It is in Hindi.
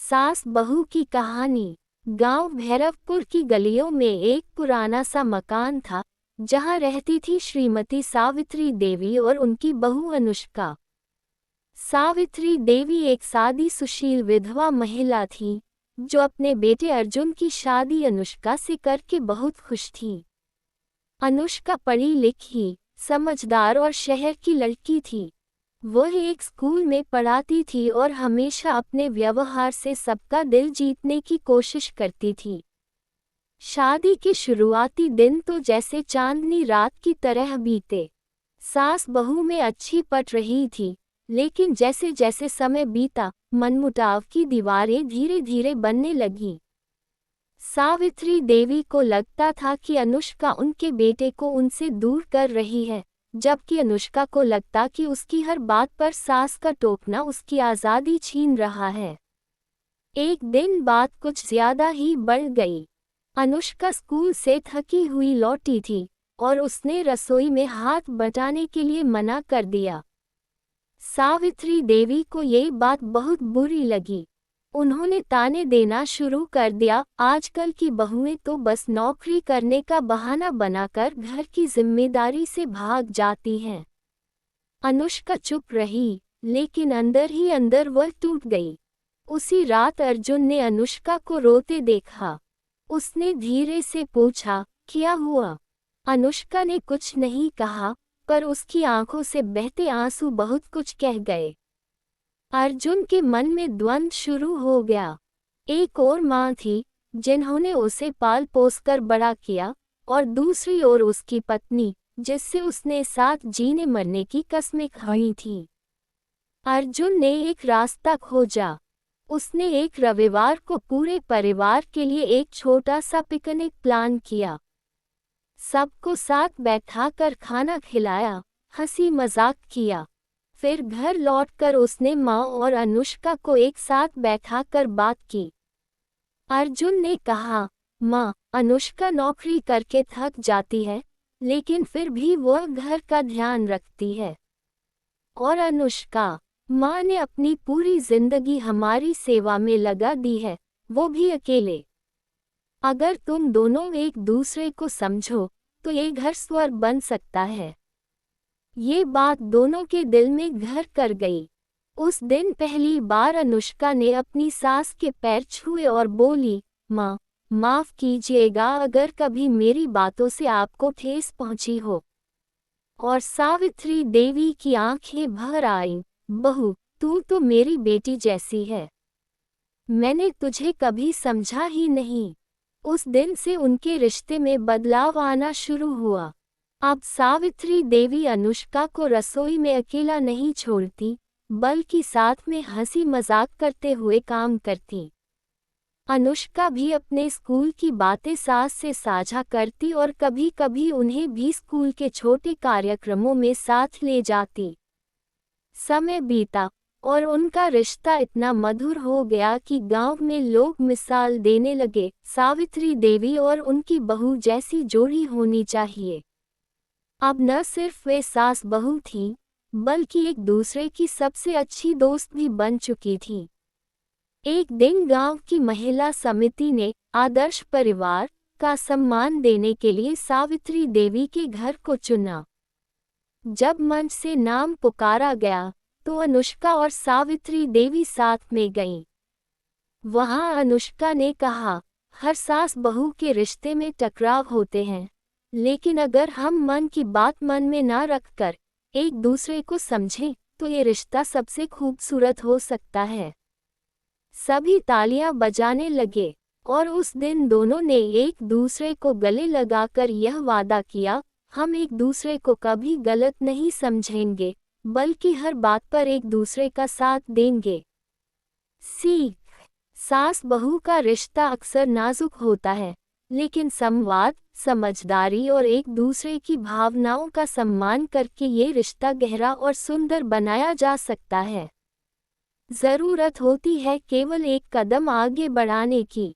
सास बहू की कहानी। गांव भैरवपुर की गलियों में एक पुराना सा मकान था, जहां रहती थी श्रीमती सावित्री देवी और उनकी बहू अनुष्का। सावित्री देवी एक सादी सुशील विधवा महिला थी, जो अपने बेटे अर्जुन की शादी अनुष्का से करके बहुत खुश थी। अनुष्का पढ़ी लिखी, समझदार और शहर की लड़की थी। वह एक स्कूल में पढ़ाती थी और हमेशा अपने व्यवहार से सबका दिल जीतने की कोशिश करती थी। शादी के शुरुआती दिन तो जैसे चांदनी रात की तरह बीते। सास बहू में अच्छी पट रही थी, लेकिन जैसे जैसे समय बीता, मनमुटाव की दीवारें धीरे धीरे बनने लगीं। सावित्री देवी को लगता था कि अनुष्का उनके बेटे को उनसे दूर कर रही है, जबकि अनुष्का को लगता कि उसकी हर बात पर सास का टोकना उसकी आज़ादी छीन रहा है। एक दिन बात कुछ ज्यादा ही बढ़ गई। अनुष्का स्कूल से थकी हुई लौटी थी और उसने रसोई में हाथ बटाने के लिए मना कर दिया। सावित्री देवी को ये बात बहुत बुरी लगी। उन्होंने ताने देना शुरू कर दिया, आजकल की बहुएं तो बस नौकरी करने का बहाना बनाकर घर की जिम्मेदारी से भाग जाती हैं। अनुष्का चुप रही, लेकिन अंदर ही अंदर वह टूट गई। उसी रात अर्जुन ने अनुष्का को रोते देखा। उसने धीरे से पूछा, क्या हुआ? अनुष्का ने कुछ नहीं कहा, पर उसकी आंखों से बहते आंसू बहुत कुछ कह गए। अर्जुन के मन में द्वंद्व शुरू हो गया। एक और माँ थी, जिन्होंने उसे पाल पोस कर बड़ा किया, और दूसरी ओर उसकी पत्नी, जिससे उसने साथ जीने मरने की कस्में खाई थीं। अर्जुन ने एक रास्ता खोजा। उसने एक रविवार को पूरे परिवार के लिए एक छोटा सा पिकनिक प्लान किया। सबको साथ बैठाकर खाना खिलाया, हंसी मजाक किया। फिर घर लौटकर उसने माँ और अनुष्का को एक साथ बैठाकर बात की। अर्जुन ने कहा, माँ, अनुष्का नौकरी करके थक जाती है, लेकिन फिर भी वह घर का ध्यान रखती है। और अनुष्का, माँ ने अपनी पूरी जिंदगी हमारी सेवा में लगा दी है, वो भी अकेले। अगर तुम दोनों एक दूसरे को समझो, तो ये घर स्वर्ग बन सकता है। ये बात दोनों के दिल में घर कर गई। उस दिन पहली बार अनुष्का ने अपनी सास के पैर छुए और बोली, माँ, माफ कीजिएगा अगर कभी मेरी बातों से आपको ठेस पहुंची हो। और सावित्री देवी की आंखें भर आईं, बहू, तू तो मेरी बेटी जैसी है। मैंने तुझे कभी समझा ही नहीं। उस दिन से उनके रिश्ते में बदलाव आना शुरू हुआ। अब सावित्री देवी अनुष्का को रसोई में अकेला नहीं छोड़ती, बल्कि साथ में हंसी मजाक करते हुए काम करती। अनुष्का भी अपने स्कूल की बातें सास से साझा करती और कभी कभी उन्हें भी स्कूल के छोटे कार्यक्रमों में साथ ले जाती। समय बीता और उनका रिश्ता इतना मधुर हो गया कि गांव में लोग मिसाल देने लगे, सावित्री देवी और उनकी बहू जैसी जोड़ी होनी चाहिए। अब न सिर्फ वे सास बहू थीं, बल्कि एक दूसरे की सबसे अच्छी दोस्त भी बन चुकी थीं। एक दिन गांव की महिला समिति ने आदर्श परिवार का सम्मान देने के लिए सावित्री देवी के घर को चुना। जब मंच से नाम पुकारा गया, तो अनुष्का और सावित्री देवी साथ में गईं। वहां अनुष्का ने कहा, हर सास बहू के रिश्ते में टकराव होते हैं, लेकिन अगर हम मन की बात मन में ना रखकर एक दूसरे को समझें, तो ये रिश्ता सबसे खूबसूरत हो सकता है। सभी तालियां बजाने लगे और उस दिन दोनों ने एक दूसरे को गले लगाकर यह वादा किया, हम एक दूसरे को कभी गलत नहीं समझेंगे, बल्कि हर बात पर एक दूसरे का साथ देंगे। सीख: सास बहू का रिश्ता अक्सर नाजुक होता है, लेकिन संवाद, समझदारी और एक दूसरे की भावनाओं का सम्मान करके ये रिश्ता गहरा और सुंदर बनाया जा सकता है। जरूरत होती है केवल एक कदम आगे बढ़ाने की।